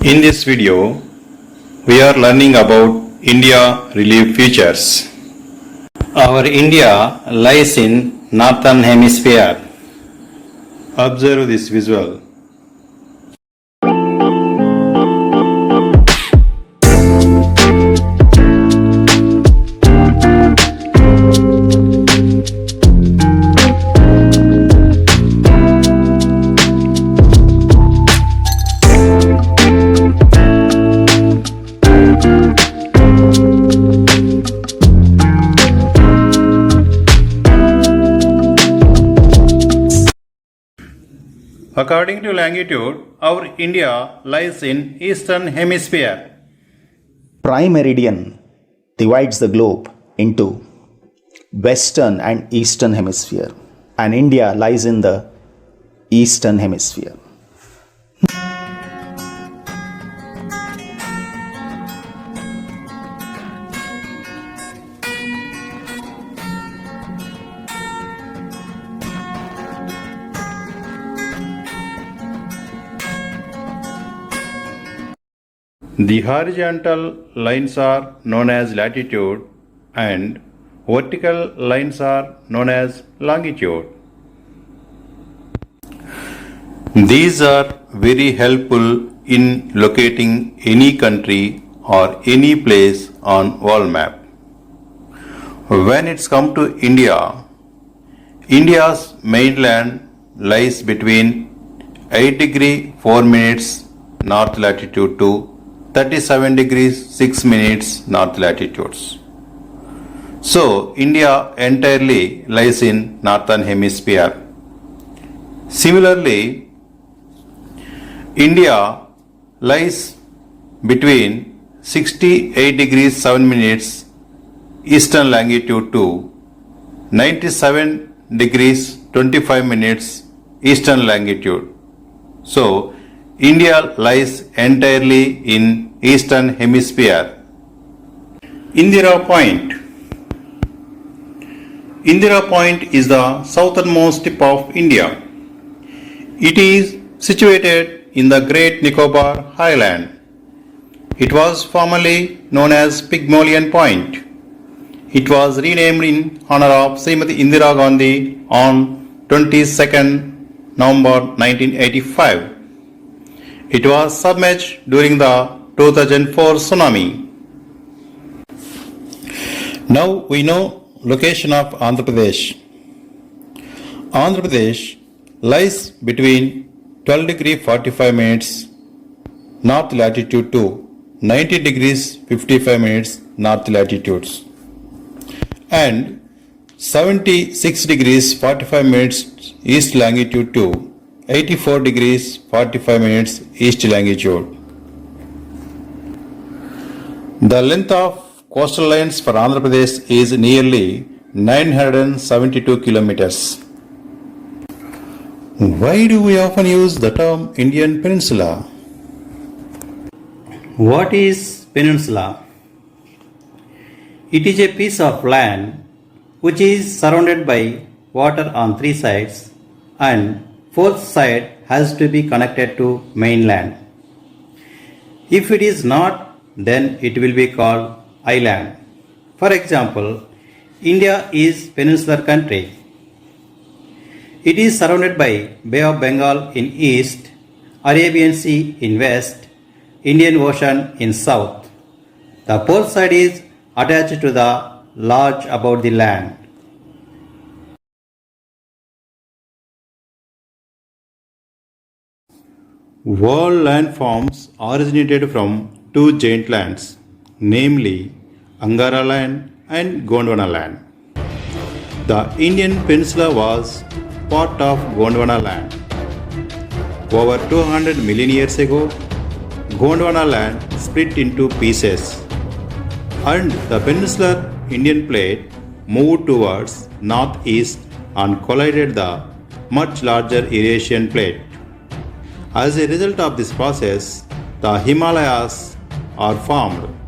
In this video, we are learning about India relief features. Our India lies in northern hemisphere. Observe this visual. According to longitude, our India lies in eastern hemisphere. Prime meridian divides the globe into western and eastern hemisphere, and India lies in the eastern hemisphere. The horizontal lines are known as latitude and vertical lines are known as longitude. These are very helpful in locating any country or any place on world map. When it's come to India, India's mainland lies between 8 degree 4 minutes north latitude to 37 degrees 6 minutes north latitudes. So, India entirely lies in northern hemisphere. Similarly, India lies between 68 degrees 7 minutes eastern longitude to 97 degrees 25 minutes eastern longitude. So, India lies entirely in eastern hemisphere. Indira Point. Indira Point is the southernmost tip of India. It is situated in the Great Nicobar Island. It was formerly known as Pygmalion Point. It was renamed in honor of Srimati Indira Gandhi on 22nd November 1985. It was submerged during the 2004 tsunami. Now we know location of Andhra Pradesh. Andhra Pradesh lies between 12 degree 45 minutes north latitude to 90 degrees 55 minutes north latitudes and 76 degrees 45 minutes east longitude to 84 degrees 45 minutes east longitude. The length of coastal lines for Andhra Pradesh is nearly 972 kilometers. Why do we often use the term Indian Peninsula? What is peninsula? It is a piece of land which is surrounded by water on three sides and fourth side has to be connected to mainland. If it is not, then it will be called island. For example, India is peninsular country. It is surrounded by Bay of Bengal in east, Arabian Sea in west, Indian Ocean in south. The pole side is attached to the large about the land. World landforms originated from two giant lands, namely Angara land and Gondwana land. The Indian peninsula was part of Gondwana land. Over 200 million years ago, Gondwana land split into pieces and the peninsular Indian plate moved towards northeast and collided the much larger Eurasian plate. As a result of this process, the Himalayas are formed.